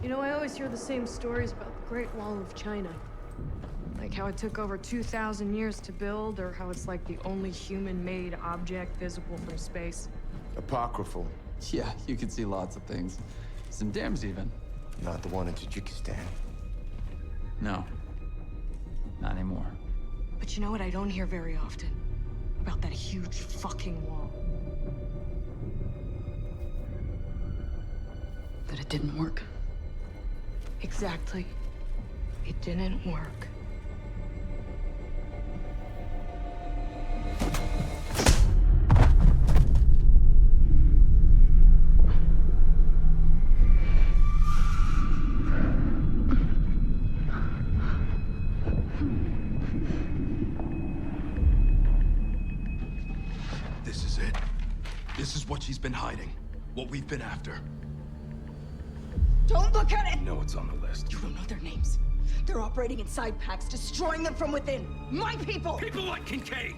You know, I always hear the same stories about the Great Wall of China. Like how it took over 2,000 years to build, or how it's like the only human-made object visible from space. Apocryphal. Yeah, you can see lots of things. Some dams even. Not the one in Tajikistan. No. Not anymore. But you know what I don't hear very often? About that huge fucking wall. That it didn't work. Exactly. It didn't work. This is it. This is what she's been hiding. What we've been after. Don't look at it! No, it's on the list. You don't know their names. They're operating inside packs, destroying them from within. My people! People like Kincaid!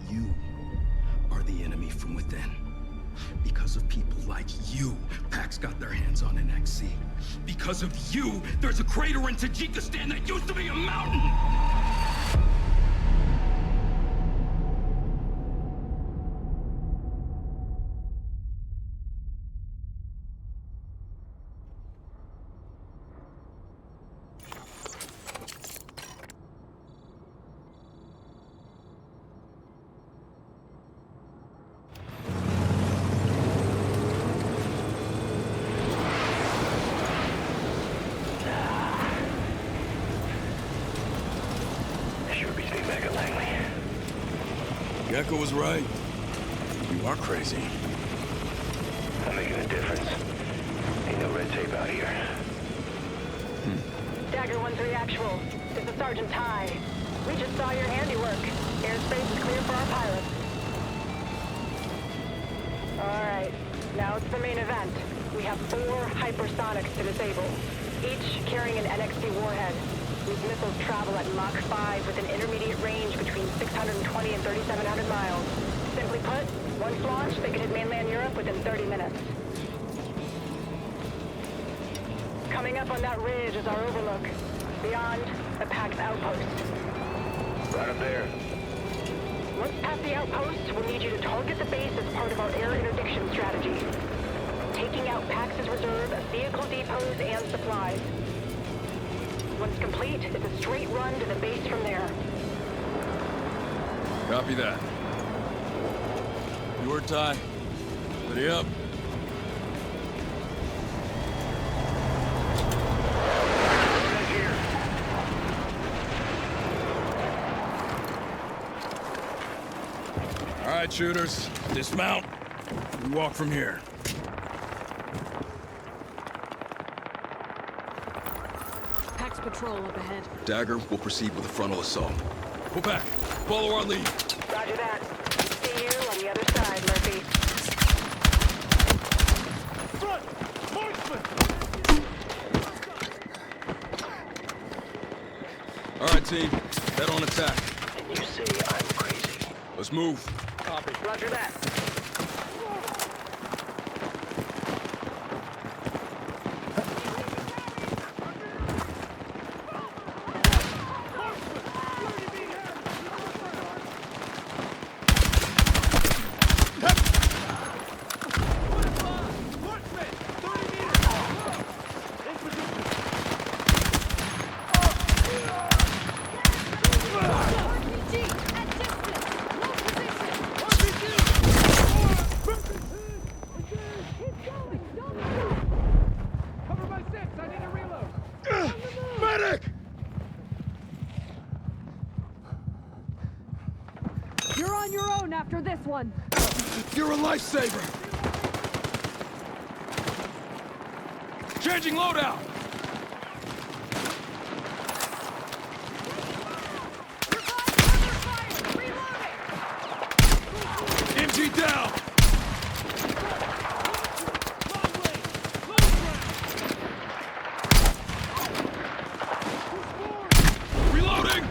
You are the enemy from within. Because of people like you, Pax got their hands on an XC. Because of you, there's a crater in Tajikistan that used to be a mountain! Gecko was right. You are crazy. I'm making a difference. Ain't no red tape out here. Dagger 1-3 actual. This is Sergeant Ty. We just saw your handiwork. Airspace is clear for our pilots. Alright, now it's the main event. We have 4 hypersonics to disable, each carrying an NXT warhead. These missiles travel at Mach 5 with an intermediate range between 620 and 3,700 miles. Simply put, once launched, they could hit mainland Europe within 30 minutes. Coming up on that ridge is our overlook. Beyond, the Pax outpost. Right up there. Once past the outpost, we'll need you to target the base as part of our air interdiction strategy. Taking out Pax's reserve of vehicle depots and supplies. Once complete, it's a straight run to the base from there. Copy that. Your Ty. Ready up. All right, shooters. Dismount. We walk from here. Pax patrol up ahead. Dagger will proceed with a frontal assault. Go back. Follow our lead. Roger that. See you on the other side, Murphy. Front! Marksman! All right, team. Head on attack. And you say I'm crazy. Let's move. Copy. Roger that. You're on your own after this one. You're a lifesaver. Changing loadout. MG down. Reloading.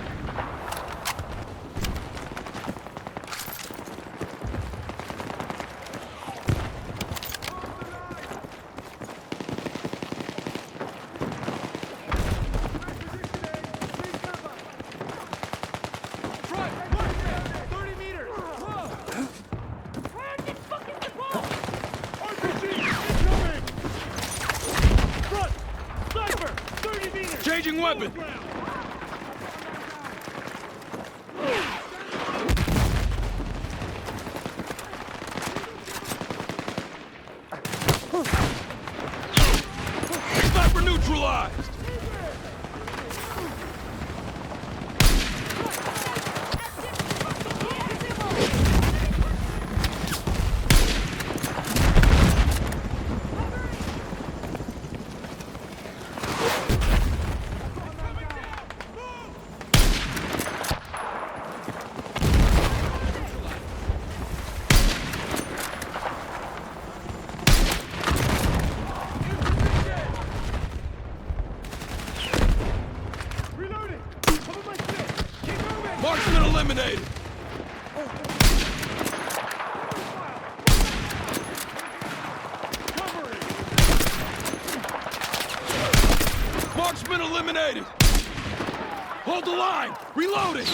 Changing weapon! Sniper neutralized! Reloading! Cover my shit! Keep moving! Marksman eliminated! Cover it! Marksman eliminated! Hold the line! Reloading!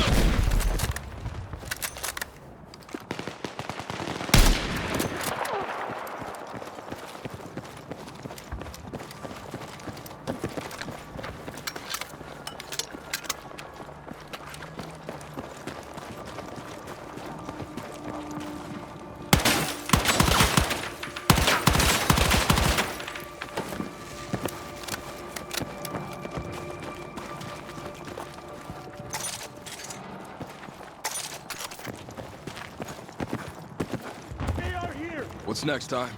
They are here! What's next, Ty?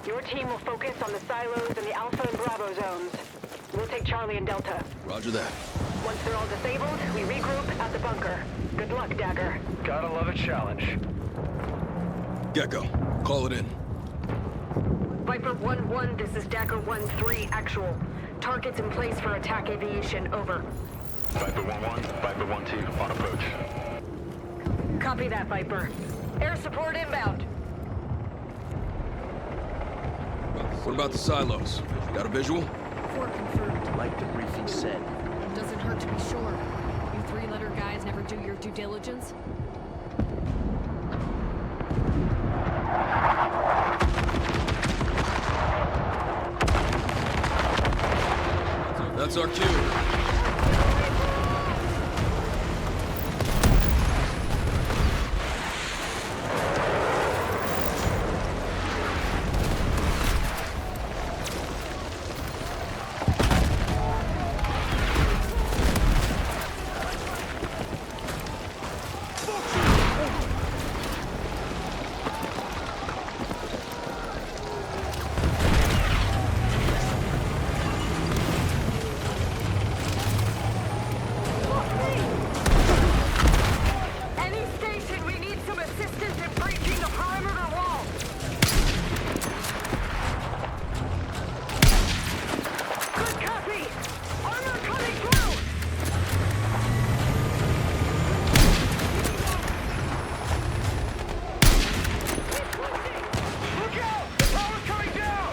Your team will focus on the silos and the Alpha and Bravo zones. We'll take Charlie and Delta. Roger that. Once they're all disabled, we regroup at the bunker. Good luck, Dagger. Gotta love a challenge. Gecko, call it in. Viper 1-1, this is Dagger 1-3, actual. Targets in place for attack aviation, over. Viper 1-1, Viper 1-2, on approach. Copy that, Viper. Air support inbound. What about the silos? Got a visual? 4 confirmed. Like the briefing said. Doesn't hurt to be sure. You 3-letter guys never do your due diligence? That's our cue. Any station, we need some assistance in breaching the perimeter wall. Good copy. Armor coming through. Look out! The tower's coming down!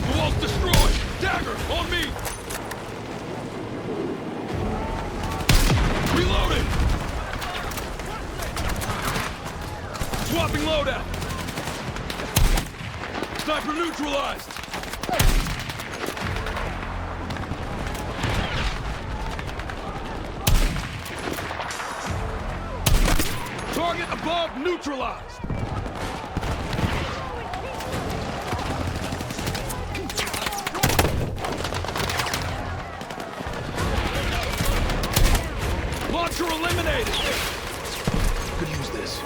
The wall's destroyed! Dagger, on me! Reloading! Swapping loadout! Sniper neutralized! Target above neutralized! Launcher eliminated! Could use this.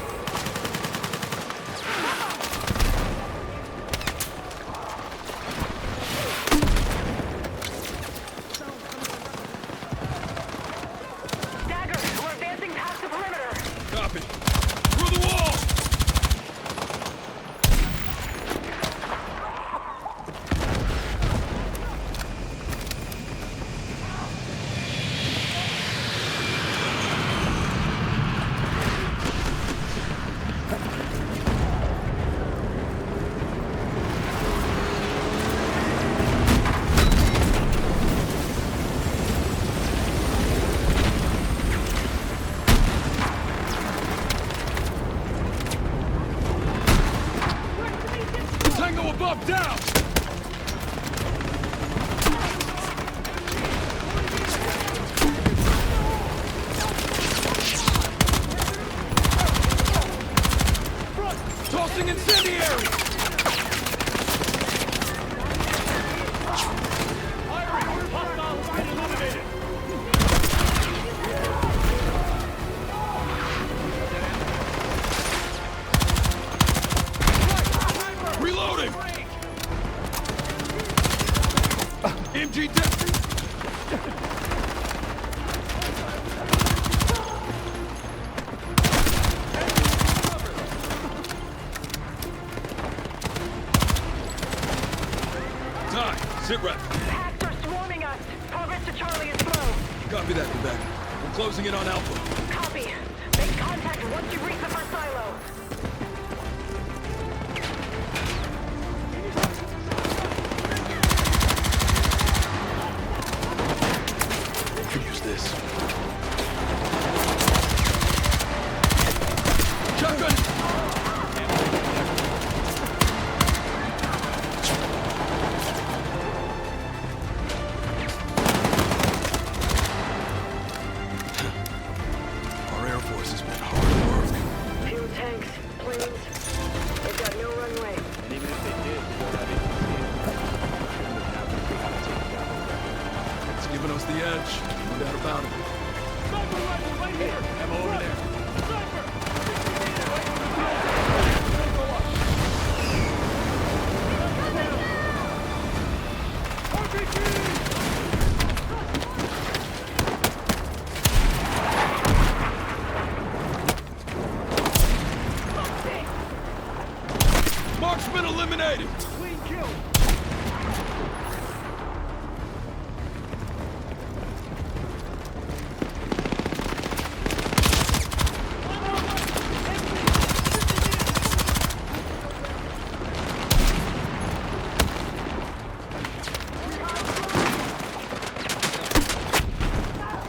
Dagger, we're advancing past the perimeter. Copy. Through the wall! Move up, down! Tossing incendiary! Hostiles been eliminated. Reloading! MG down! Ty, sit rep. Packs are swarming us. Progress to Charlie is slow. Copy that, Quebec. We're closing in on Alpha. Copy. Make contact once you reach the first silo. Could use this. Shotgun! Our Air Force has been hard at work. Few tanks, planes. They've got no runway. It's giving us the edge. No doubt about it. Sniper rifle right here. Ammo over there. Sniper. Marksman eliminated! Clean kill.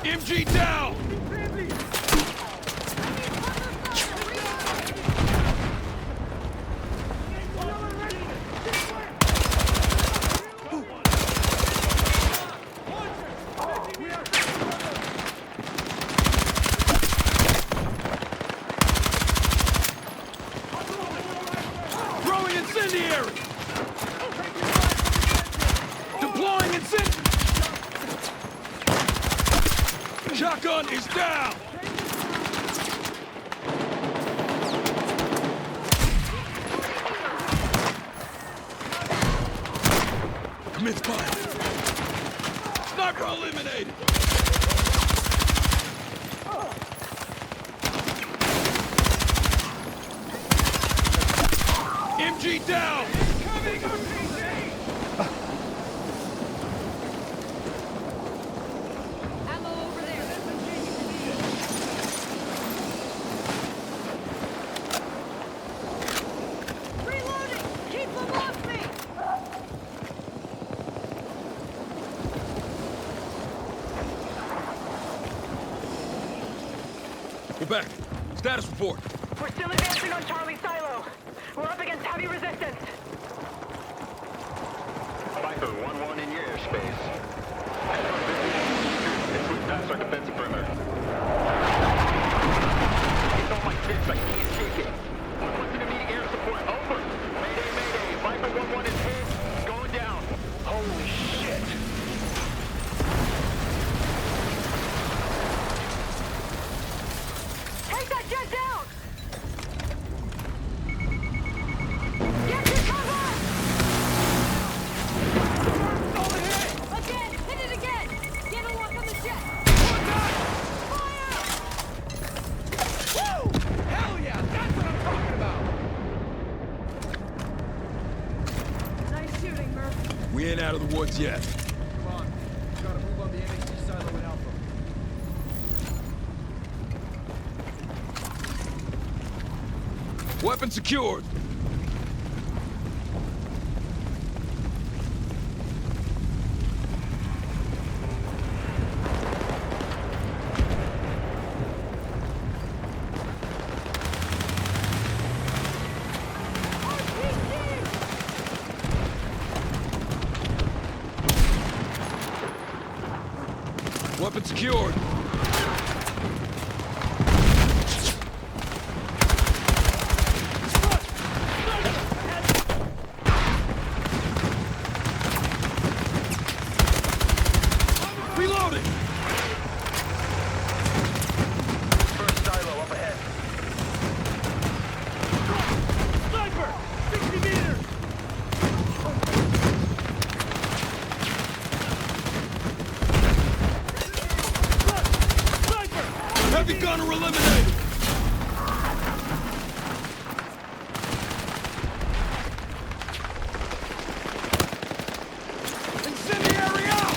MG down! Throwing incendiary! Deploying incendiary! Shotgun is down! Commit fire! Sniper eliminated! MG down! Ammo over there. Reloading! Keep them off me! Quebec, status report. We're still advancing on Charlie silo. We're up against heavy resistance. Viper 1-1 in your airspace. It's with past our defensive perimeter. It's on my six, I can't take it. Requesting immediate air support, over. Mayday, mayday. Viper 1-1 is hit. Going down. Holy shit. Take that jet down! Get to cover! Again! Hit it again! Get a lock on the jet! Fire! Woo! Hell yeah! That's what I'm talking about. Nice shooting, Murph. We ain't out of the woods yet. Come on. Gotta move on the NXT silo in Alpha. Weapon secured. it secured. Reloading! First silo up ahead. Sniper! 60 meters! Sniper! Heavy gunner eliminated! Incendiary out!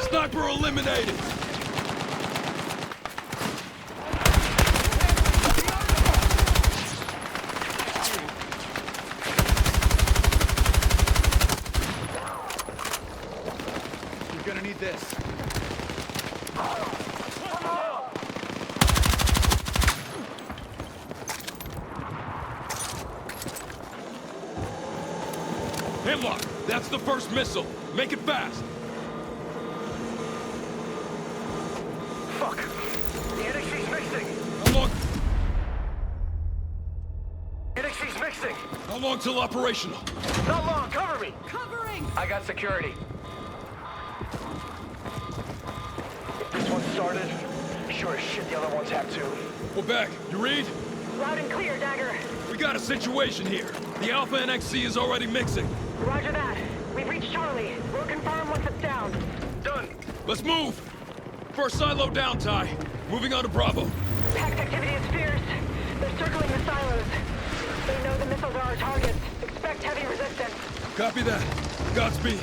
Sniper eliminated! You're gonna need this. Hemlock, that's the first missile. Make it fast. Fuck! The NXC's mixing! How long? NXC's mixing! How long till operational? Not long, cover me! Covering! I got security. This one started. Sure as shit the other ones have too. We're back. You read? Loud and clear, Dagger. We got a situation here. The Alpha NXC is already mixing. Roger that. We've reached Charlie. We'll confirm once it's down. Done! Let's move! First silo down, Ty. Moving on to Bravo. Pax activity is fierce. They're circling the silos. They know the missiles are our targets. Expect heavy resistance. Copy that. Godspeed.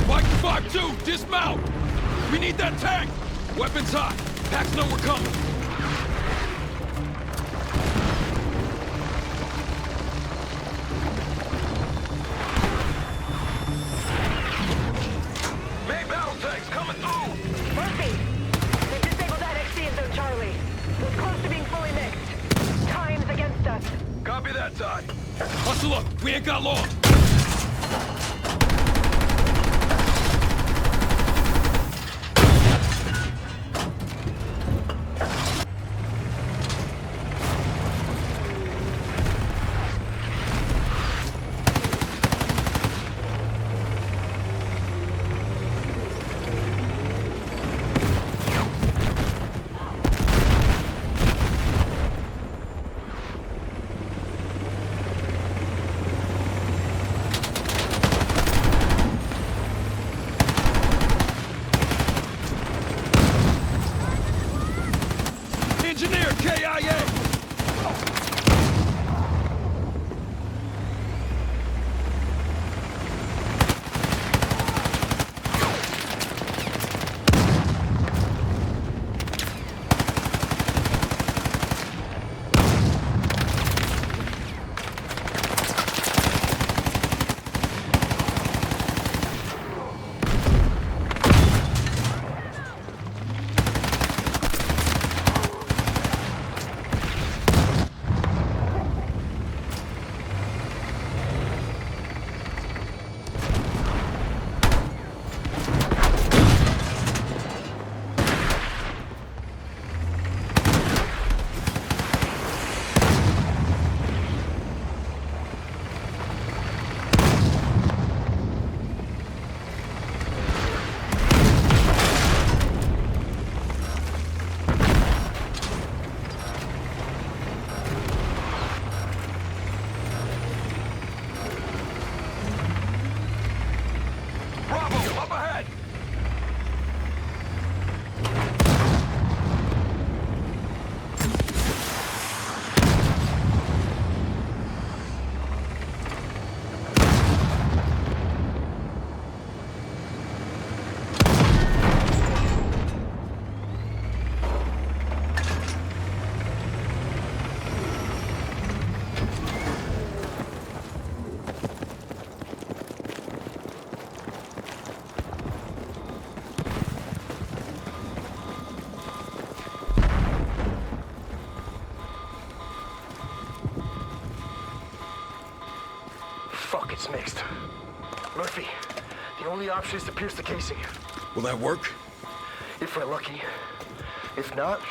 Mike 5-2, dismount! We need that tank! Weapons hot. Packs know we're coming. Main battle tanks coming through! Murphy! They've disabled NXC in Zone Charlie. We're close to being fully mixed. Time's against us. Copy that, Ty. Hustle up. We ain't got long. only option is to pierce the casing. Will that work? If we're lucky. If not,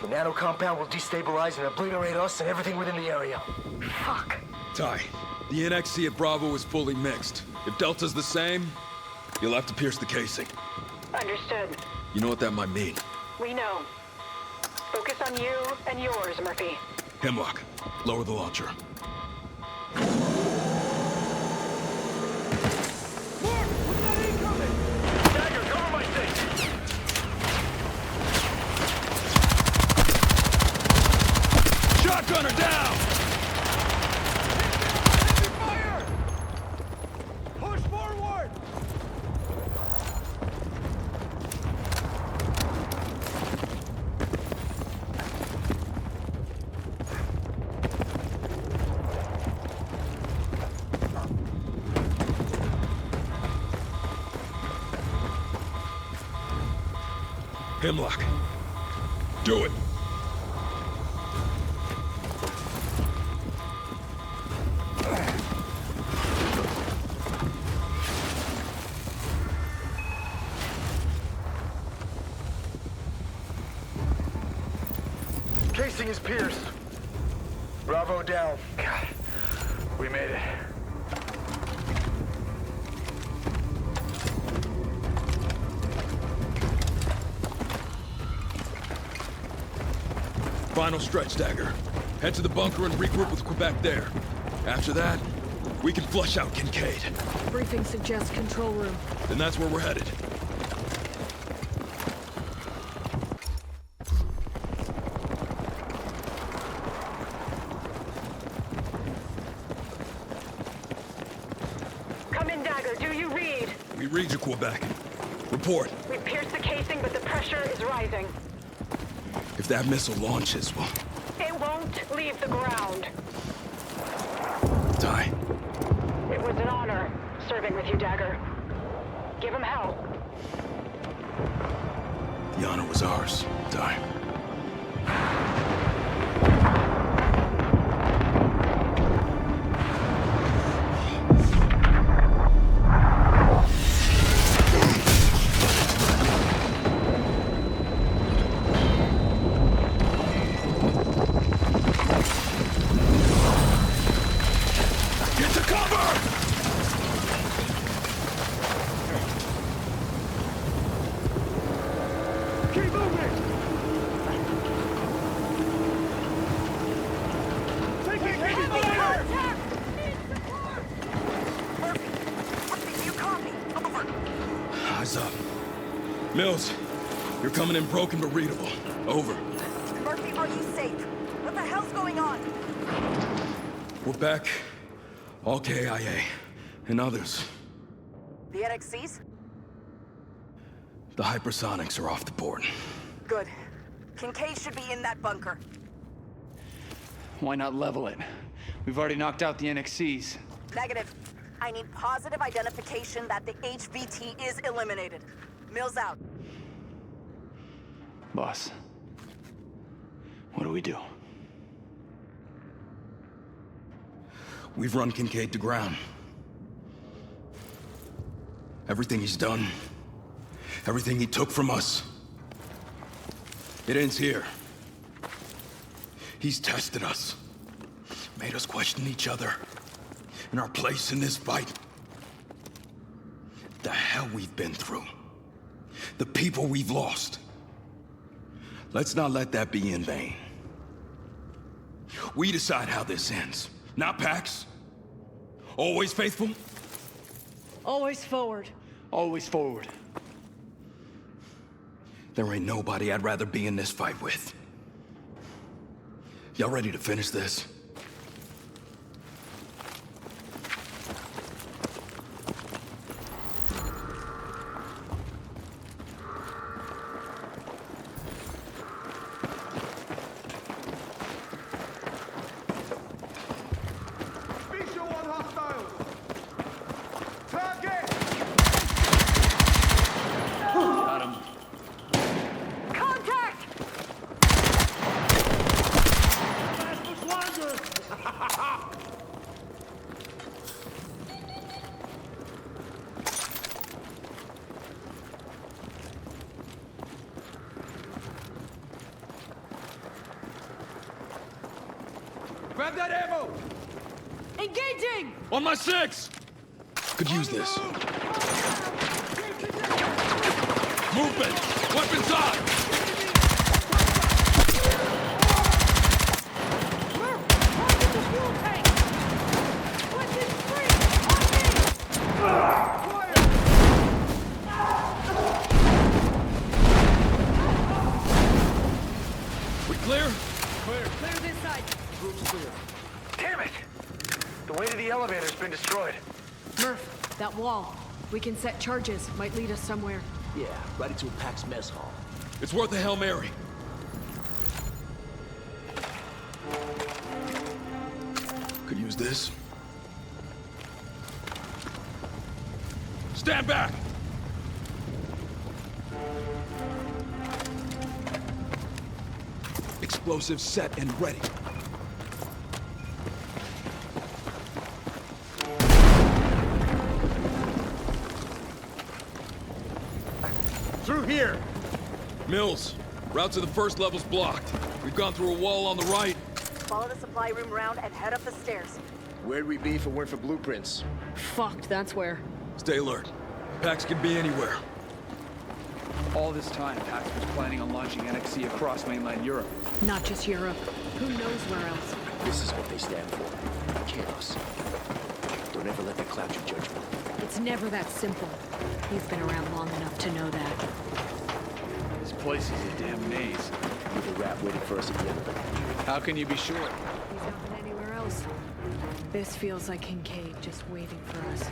the nano compound will destabilize and obliterate us and everything within the area. Fuck. Ty, the NXC at Bravo is fully mixed. If Delta's the same, you'll have to pierce the casing. Understood. You know what that might mean? We know. Focus on you and yours, Murphy. Hemlock, lower the launcher. Dagger, cover my thing! Shotgunner down! Fire! Push forward! Hemlock. Do it. Casing is pierced. Bravo down. God, we made it. Final stretch, Dagger. Head to the bunker and regroup with Quebec there. After that, we can flush out Kincaid. Briefing suggests control room. Then that's where we're headed. Come in, Dagger. Do you read? We read you, Quebec. Report. We pierced the casing, but the pressure is rising. If that missile launches, well... It won't leave the ground. Die. It was an honor serving with you, Dagger. Give him hell. The honor was ours. Die. Get to cover! Keep moving! Taking heavy fire! Murphy, you copy? Over. Eyes up. Mills, you're coming in broken but readable. Over. Murphy, are you safe? What the hell's going on? We're back. All KIA. And others. The NXCs? The hypersonics are off the board. Good. Kincaid should be in that bunker. Why not level it? We've already knocked out the NXCs. Negative. I need positive identification that the HVT is eliminated. Mills out. Boss, what do we do? We've run Kincaid to ground. Everything he's done, everything he took from us, it ends here. He's tested us, made us question each other and our place in this fight. The hell we've been through, the people we've lost. Let's not let that be in vain. We decide how this ends, not Pax. Always faithful? Always forward. Always forward. There ain't nobody I'd rather be in this fight with. Y'all ready to finish this? Visual on hostiles! Target! Got him. Contact! Last much longer! Grab that ammo! Engaging! On my 6! Could use this. Movement! Weapons on! Murph! Target the fuel tank! Weapons free! On We clear? me! Clear this side. Roof's clear. Damn it! The way to the elevator's been destroyed. Murph, that wall. We can set charges. Might lead us somewhere. Yeah, right into a PAX mess hall. It's worth a Hail Mary. Could use this. Stand back! Explosives set and ready. Through here! Mills, route to the first level's blocked. We've gone through a wall on the right. Follow the supply room round and head up the stairs. Where'd we be if it weren't for blueprints? Fucked, that's where. Stay alert. Pax can be anywhere. All this time, Pax was planning on launching NXC across mainland Europe. Not just Europe. Who knows where else? This is what they stand for. Chaos. Don't ever let that cloud your judgment. It's never that simple. You've been around long enough to know that. This place is a damn maze. With a rat waiting for us at the end of it. How can you be sure? He's not been anywhere else. This feels like Kincaid just waiting for us.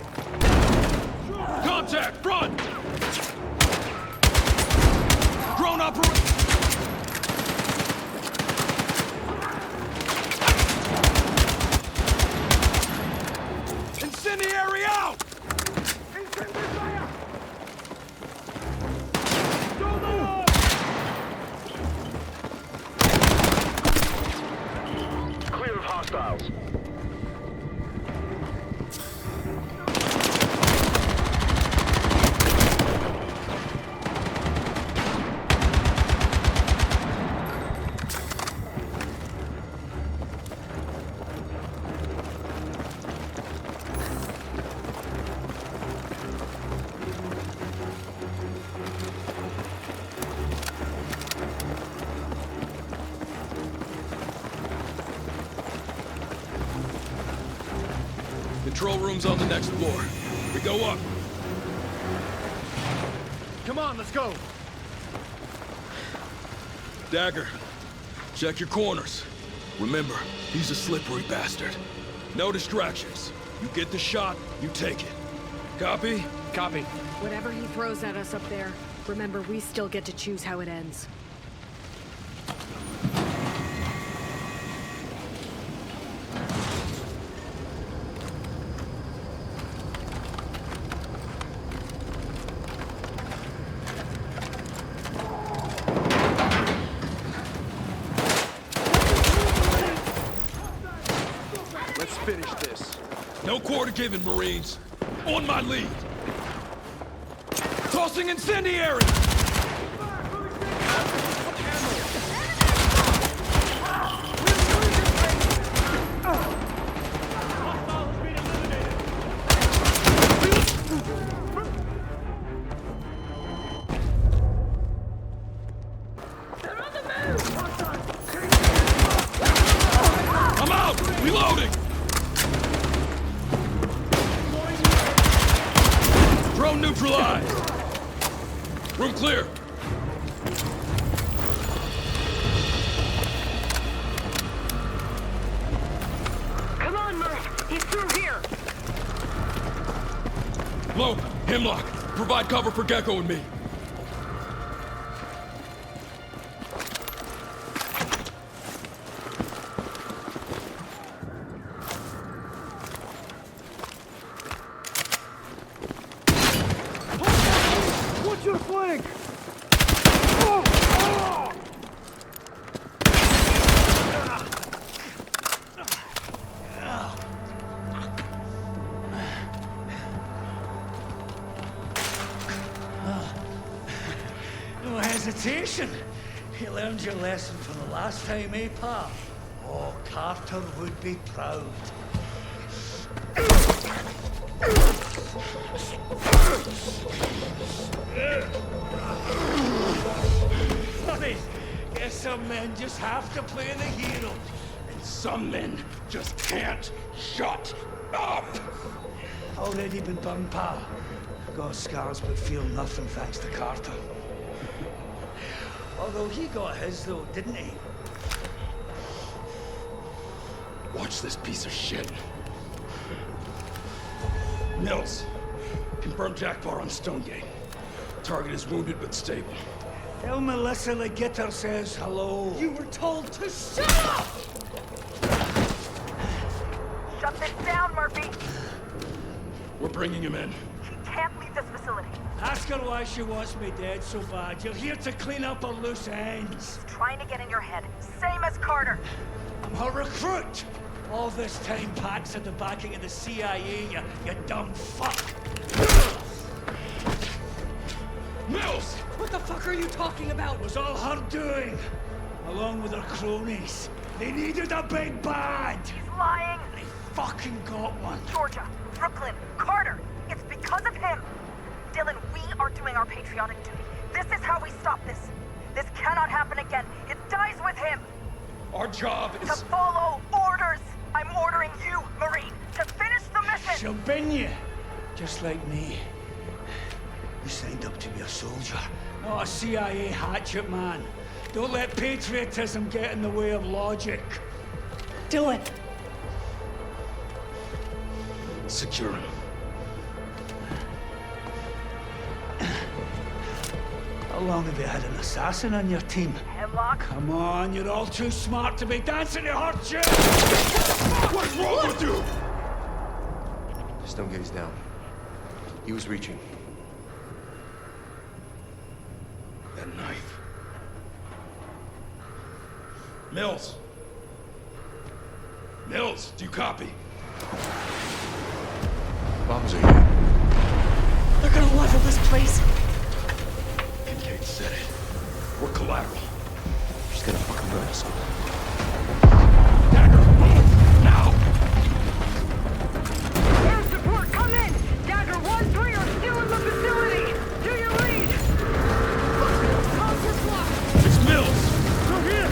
Contact! Front! Drone operator! Incendiary out! Clear of hostiles. Control room's on the next floor. We go up. Come on, let's go! Dagger, check your corners. Remember, he's a slippery bastard. No distractions. You get the shot, you take it. Copy? Copy. Whatever he throws at us up there, remember we still get to choose how it ends. Let's finish this. No quarter given, Marines. On my lead. Tossing incendiary! I'm out! Reloading! Drone neutralized! Room clear! Come on, Murph! He's through here! Lope, Hemlock, provide cover for Gecko and me. Watch your flank! No hesitation. You learned your lesson from the last time, eh, pal? Oh, Carter would be proud. Funny, guess some men just have to play the hero. And some men just can't shut up! Already been done, pal. Got scars but feel nothing thanks to Carter. Although he got his though, didn't he? Watch this piece of shit. Mills, confirm Jack Bar on Stonegate. Target is wounded but stable. Tell Melissa Legitter says hello. You were told to shut up! Shut this down, Murphy. We're bringing him in. He can't leave this facility. Ask her why she wants me dead so bad. You're here to clean up her loose ends. Trying to get in your head. Same as Carter. I'm her recruit. All this time, Pax had the backing of the CIA, you dumb fuck. Mills! What the fuck are you talking about? It was all her doing, along with her cronies. They needed a big bad. He's lying. They fucking got one. Georgia, Brooklyn, Carter. It's because of him. Dylan, we are doing our patriotic duty. This is how we stop this. This cannot happen again. It dies with him. Our job is... To follow orders. I'm ordering you, Marine, to finish the mission. She'll bin you, just like me. You signed up to be a soldier, not a CIA hatchet man. Don't let patriotism get in the way of logic. Dylan. Secure him. How long have you had an assassin on your team? Hemlock. Come on, you're all too smart to be dancing to her tune! What's wrong with you? Stonegate is down. He was reaching. That knife. Mills. Mills, do you copy? Bombs are here. They're gonna level this place. Kincaid said it. We're collateral. She's gonna fucking burn us. Dagger, move! Now! Air support, come in! Dagger 1-3 are still in the facility! Do you read? Comms blocked. It's Mills! They're here!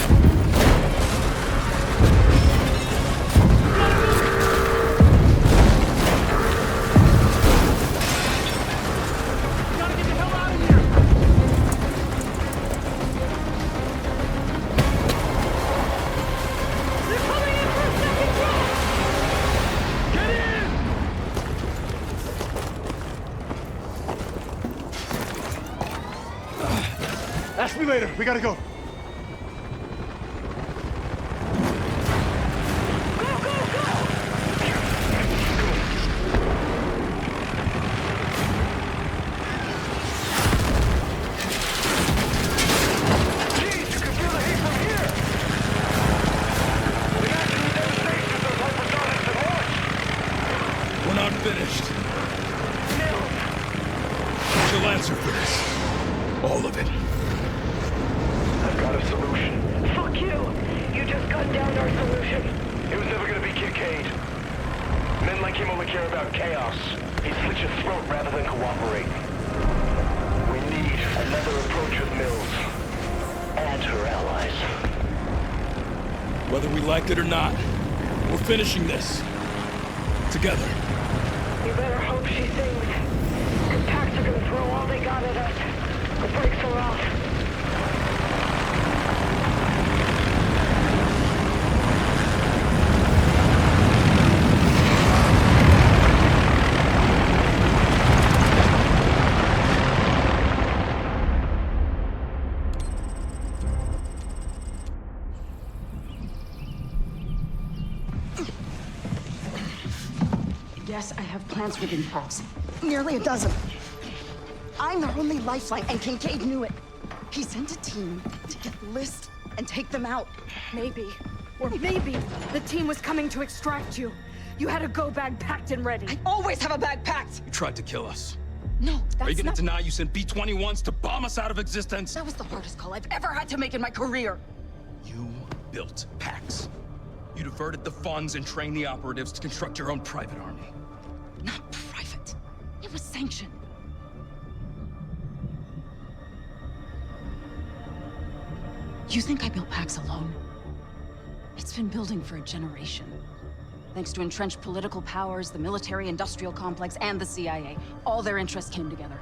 Gotta get the hell out of here. They're coming in for a second drop! Get in! Ask me later. We gotta go. We're not finished. She'll answer for this. All of it. I've got a solution. Fuck you! You just gunned down our solution. It was never gonna be Kincaid. Men like him only care about chaos. He'd slit your throat rather than cooperate. We need another approach with Mills. And her allies. Whether we like it or not, we're finishing this. Together. You better hope she sings. The Pax are gonna throw all they got at us. The brakes are off. Yes, I have plans for the Pax. Nearly a dozen. I'm their only lifeline, and Kincaid knew it. He sent a team to get the list and take them out. Maybe. Or maybe the team was coming to extract you. You had a go bag packed and ready. I always have a bag packed! You tried to kill us. No, that's Are you gonna not... deny you sent B-21s to bomb us out of existence? That was the hardest call I've ever had to make in my career. You built Pax. You diverted the funds and trained the operatives to construct your own private army. Not private. It was sanctioned. You think I built Pax alone? It's been building for a generation. Thanks to entrenched political powers, the military-industrial complex, and the CIA. All their interests came together.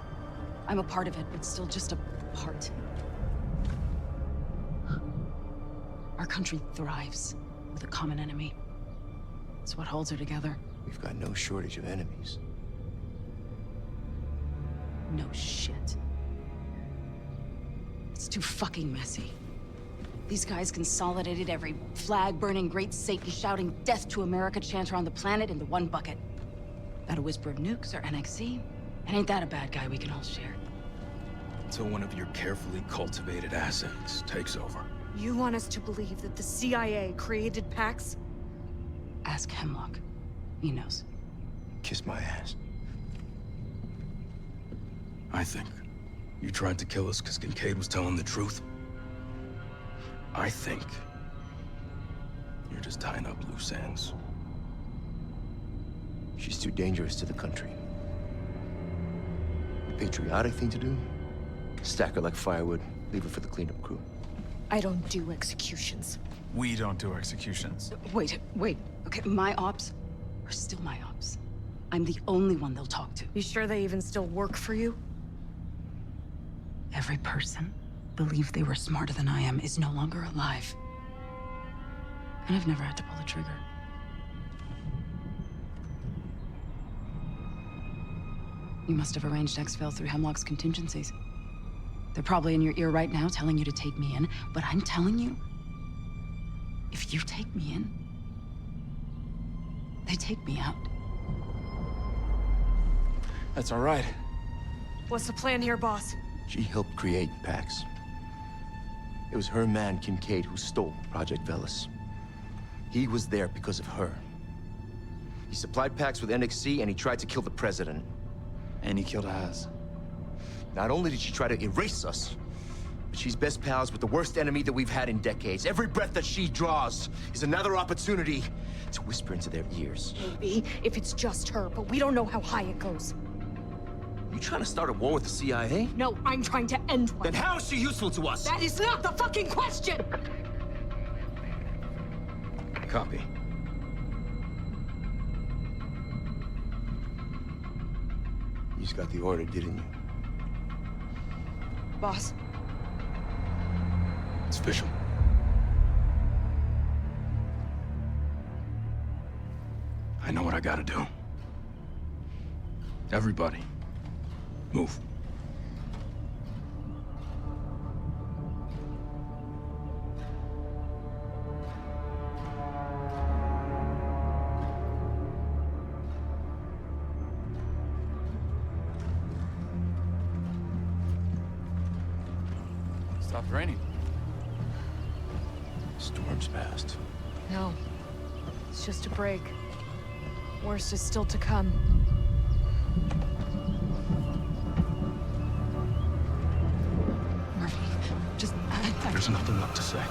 I'm a part of it, but still just a part. Our country thrives with a common enemy. It's what holds her together. We've got no shortage of enemies. No shit. It's too fucking messy. These guys consolidated every flag-burning, great Satan-shouting death to America chanter on the planet into one bucket. Got a whisper of nukes or NXC? And ain't that a bad guy we can all share? Until one of your carefully cultivated assets takes over. You want us to believe that the CIA created Pax? Ask Hemlock. He knows. Kiss my ass. I think you tried to kill us because Kincaid was telling the truth. I think you're just tying up loose ends. She's too dangerous to the country. The patriotic thing to do? Stack her like firewood, leave her for the cleanup crew. I don't do executions. We don't do executions. Wait. Okay, my ops are still my ops. I'm the only one they'll talk to. You sure they even still work for you? Every person believed they were smarter than I am is no longer alive. And I've never had to pull the trigger. You must have arranged exfil through Hemlock's contingencies. They're probably in your ear right now telling you to take me in, but I'm telling you, if you take me in, they take me out. That's all right. What's the plan here, boss? She helped create Pax. It was her man, Kincaid, who stole Project Velis. He was there because of her. He supplied Pax with NXC, and he tried to kill the president. And he killed Az. Not only did she try to erase us, but she's best pals with the worst enemy that we've had in decades. Every breath that she draws is another opportunity to whisper into their ears. Maybe, if it's just her, but we don't know how high it goes. You trying to start a war with the CIA? No, I'm trying to end one. Then how is she useful to us? That is not the fucking question! Copy. You just got the order, didn't you? Boss. It's official. I know what I gotta do. Everybody, move. Stopped raining. Storm's past. No. It's just a break. Worst is still to come. Murphy, just... There's nothing left to say.